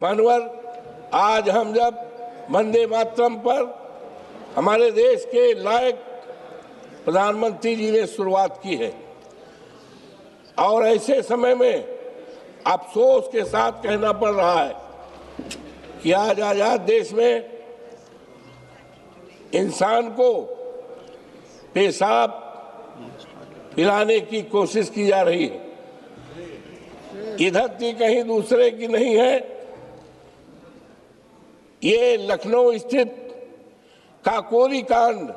मानवर, आज हम जब वंदे मातरम पर हमारे देश के लायक प्रधानमंत्री जी ने शुरुआत की है और ऐसे समय में अफसोस के साथ कहना पड़ रहा है कि आज आजाद देश में इंसान को पेशाब पिलाने की कोशिश की जा रही है। ये धरती कहीं दूसरे की नहीं है, ये लखनऊ स्थित काकोरी कांड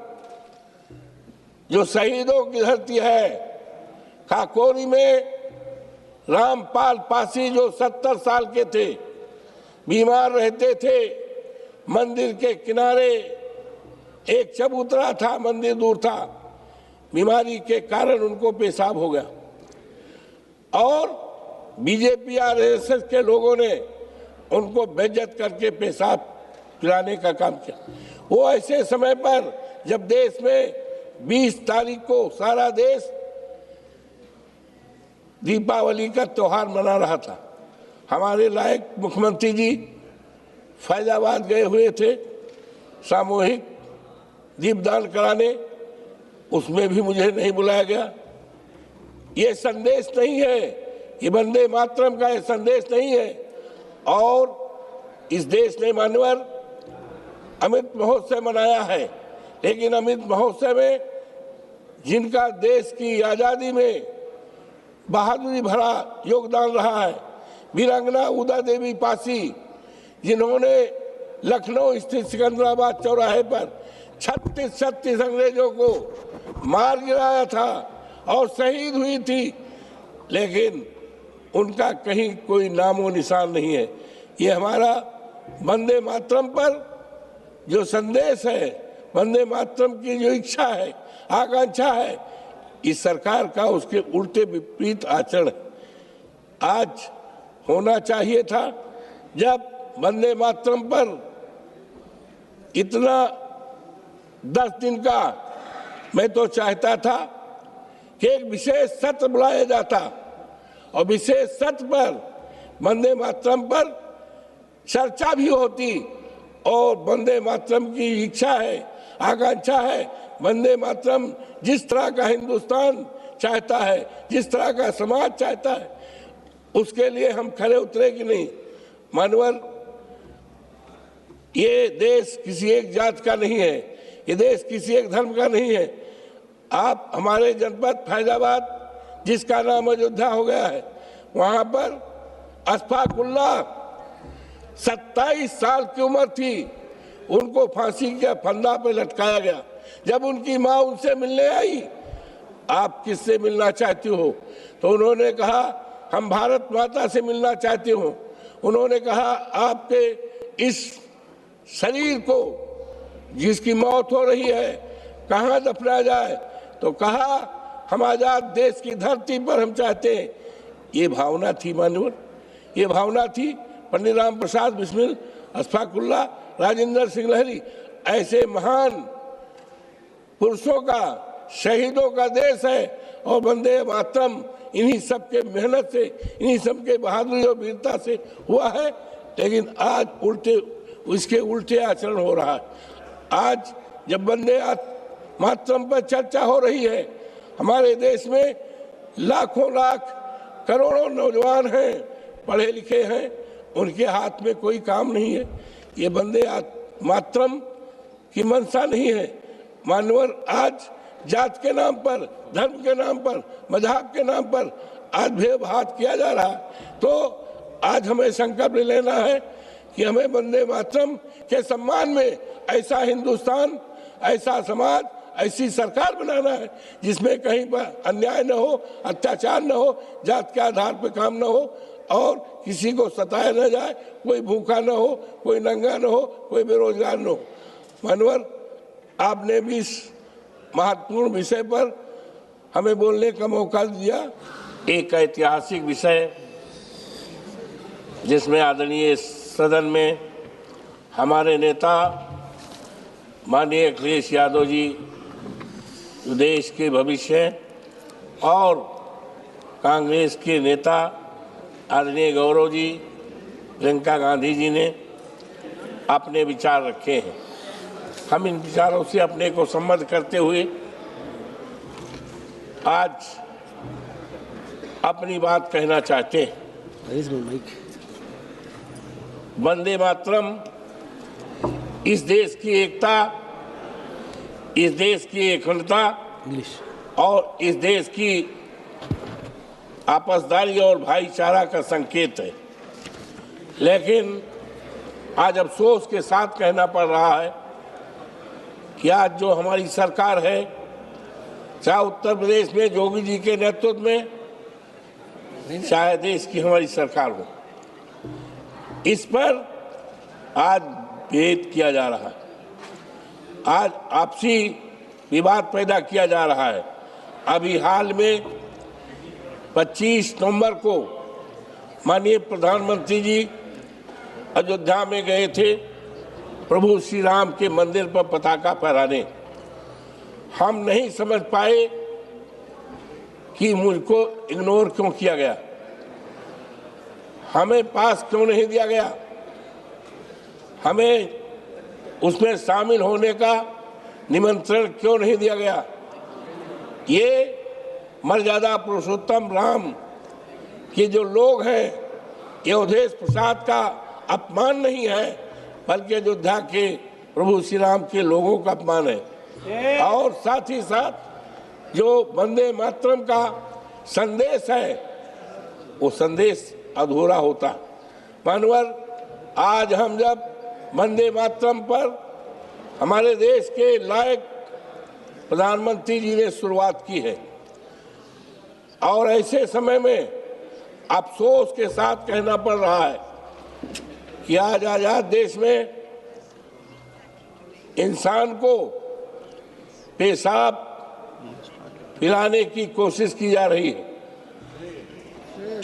जो शहीदों की धरती है। काकोरी में रामपाल पासी जो 70 साल के थे, बीमार रहते थे, मंदिर के किनारे एक चबूतरा था, मंदिर दूर था, बीमारी के कारण उनको पेशाब हो गया और बीजेपी आरएसएस के लोगों ने उनको बेइज्जत करके पेशाब पिलाने का काम किया। वो ऐसे समय पर जब देश में 20 तारीख को सारा देश दीपावली का त्योहार मना रहा था। हमारे लायक मुख्यमंत्री जी फैजाबाद गए हुए थे सामूहिक दीपदान कराने, उसमें भी मुझे नहीं बुलाया गया। ये संदेश नहीं है, ये वंदे मातरम का ये संदेश नहीं है। और इस देश ने मानवर अमृत महोत्सव मनाया है, लेकिन अमृत महोत्सव में जिनका देश की आज़ादी में बहादुरी भरा योगदान रहा है, वीरांगना उदा देवी पासी, जिन्होंने लखनऊ स्थित सिकंदराबाद चौराहे पर 36 अंग्रेजों को मार गिराया था और शहीद हुई थी, लेकिन उनका कहीं कोई नामो निशान नहीं है। ये हमारा वंदे मातरम पर जो संदेश है, वंदे मातरम की जो इच्छा है, आकांक्षा है, इस सरकार का उसके उल्टे विपरीत आचरण आज होना चाहिए था। जब वंदे मातरम पर इतना 10 दिन का मैं तो चाहता था कि एक विशेष सत्र बुलाया जाता और विशेष सत्र पर वंदे मातरम पर चर्चा भी होती और वंदे मातरम की इच्छा है, आकांक्षा है, वंदे मातरम जिस तरह का हिंदुस्तान चाहता है, जिस तरह का समाज चाहता है, उसके लिए हम खड़े उतरे कि नहीं। मानवर, ये देश किसी एक जात का नहीं है, ये देश किसी एक धर्म का नहीं है। आप हमारे जनपद फैजाबाद, जिसका नाम अयोध्या हो गया है, वहां पर अशफाकुल्लाह 27 साल की उम्र थी, उनको फांसी के फंदा पे लटकाया गया। जब उनकी माँ उनसे मिलने आई, आप किससे मिलना चाहती हो, तो उन्होंने कहा हम भारत माता से मिलना चाहती हूँ। उन्होंने कहा आपके इस शरीर को जिसकी मौत हो रही है कहाँ दफनाया जाए, तो कहा हम आजाद देश की धरती पर हम चाहते हैं। ये भावना थी मानवर, ये भावना थी। पंडित राम प्रसाद बिस्मिल, अशफाकुल्लाह, राजेंद्र सिंह लहरी, ऐसे महान पुरुषों का, शहीदों का देश है और वंदे मातरम इन्हीं सबके मेहनत से, इन्हीं सबके बहादुरी और वीरता से हुआ है। लेकिन आज उसके उल्टे आचरण हो रहा है। आज जब वंदे मातरम पर चर्चा हो रही है, हमारे देश में लाखों लाख करोड़ों नौजवान हैं, पढ़े लिखे हैं, उनके हाथ में कोई काम नहीं है। ये वंदे मातरम की मंशा नहीं है। मानवर, आज जात के नाम पर, धर्म के नाम पर, मजहब के नाम पर आज भेदभाव किया जा रहा है। तो आज हमें संकल्प लेना है कि हमें वंदे मातरम के सम्मान में ऐसा हिंदुस्तान, ऐसा समाज, ऐसी सरकार बनाना है जिसमें कहीं पर अन्याय न हो, अत्याचार न हो, जात के आधार पर काम न हो और किसी को सताया न जाए, कोई भूखा न हो, कोई नंगा न हो, कोई बेरोजगार न हो। मानवर, आपने भी इस महत्वपूर्ण विषय पर हमें बोलने का मौका दिया। एक ऐतिहासिक विषय जिसमें आदरणीय सदन में हमारे नेता माननीय अखिलेश यादव जी देश के भविष्य और कांग्रेस के नेता आदरणीय गौरव जी प्रियंका गांधी जी ने अपने विचार रखे हैं। हम इन विचारों से अपने को सम्मत करते हुए आज अपनी बात कहना चाहते हैं। वंदे मातरम इस देश की एकता, इस देश की अखंडता और इस देश की आपसदारी और भाईचारा का संकेत है। लेकिन आज अफसोस के साथ कहना पड़ रहा है कि आज जो हमारी सरकार है, चाहे उत्तर प्रदेश में योगी जी के नेतृत्व में, चाहे देश की हमारी सरकार हो, इस पर आज भेद किया जा रहा है, आज आपसी विवाद पैदा किया जा रहा है। अभी हाल में 25 नवंबर को माननीय प्रधानमंत्री जी अयोध्या में गए थे प्रभु श्री राम के मंदिर पर पताका फहराने। हम नहीं समझ पाए कि मुझको इग्नोर क्यों किया गया, हमें पास क्यों नहीं दिया गया, हमें उसमें शामिल होने का निमंत्रण क्यों नहीं दिया गया। ये मर्यादा पुरुषोत्तम राम के जो लोग हैं, ये अवधेश प्रसाद का अपमान नहीं है, बल्कि अयोध्या के प्रभु श्री राम के लोगों का अपमान है। और साथ ही साथ जो वंदे मातरम का संदेश है, वो संदेश अधूरा होता। मानवर, आज हम जब वंदे मातरम पर हमारे देश के लायक प्रधानमंत्री जी ने शुरुआत की है, और ऐसे समय में अफसोस के साथ कहना पड़ रहा है कि आज आजाद देश में इंसान को पेशाब पिलाने की कोशिश की जा रही है।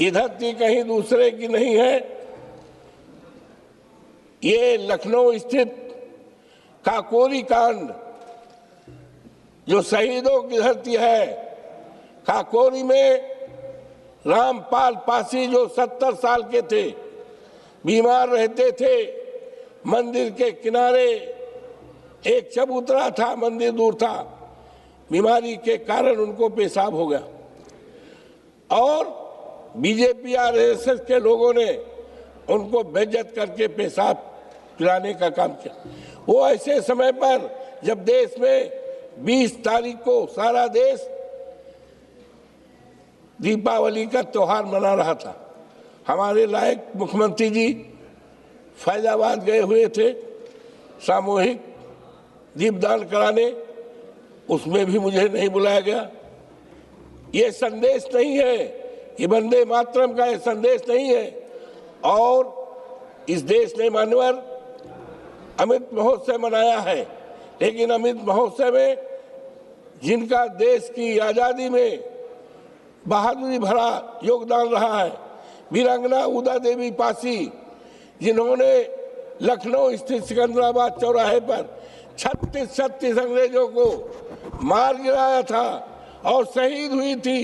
इधर की कहीं दूसरे की नहीं है, ये लखनऊ स्थित काकोरी कांड जो शहीदों की धरती है, काकोरी में रामपाल पासी जो 70 साल के थे, बीमार रहते थे, मंदिर के किनारे एक चबूतरा था, मंदिर दूर था, बीमारी के कारण उनको पेशाब हो गया और बीजेपी आरएसएस के लोगों ने उनको बेइज्जत करके पेशाब पिलाने का काम किया। वो ऐसे समय पर जब देश में 20 तारीख को सारा देश दीपावली का त्योहार मना रहा था, हमारे लायक मुख्यमंत्री जी फैजाबाद गए हुए थे सामूहिक दीपदान कराने, उसमें भी मुझे नहीं बुलाया गया। ये संदेश नहीं है, ये वंदे मातरम का ये संदेश नहीं है। और इस देश ने मानवर अमृत महोत्सव मनाया है, लेकिन अमृत महोत्सव में जिनका देश की आज़ादी में बहादुरी भरा योगदान रहा है, वीरांगना उदा देवी पासी, जिन्होंने लखनऊ स्थित सिकंदराबाद चौराहे पर 36 अंग्रेजों को मार गिराया था और शहीद हुई थी,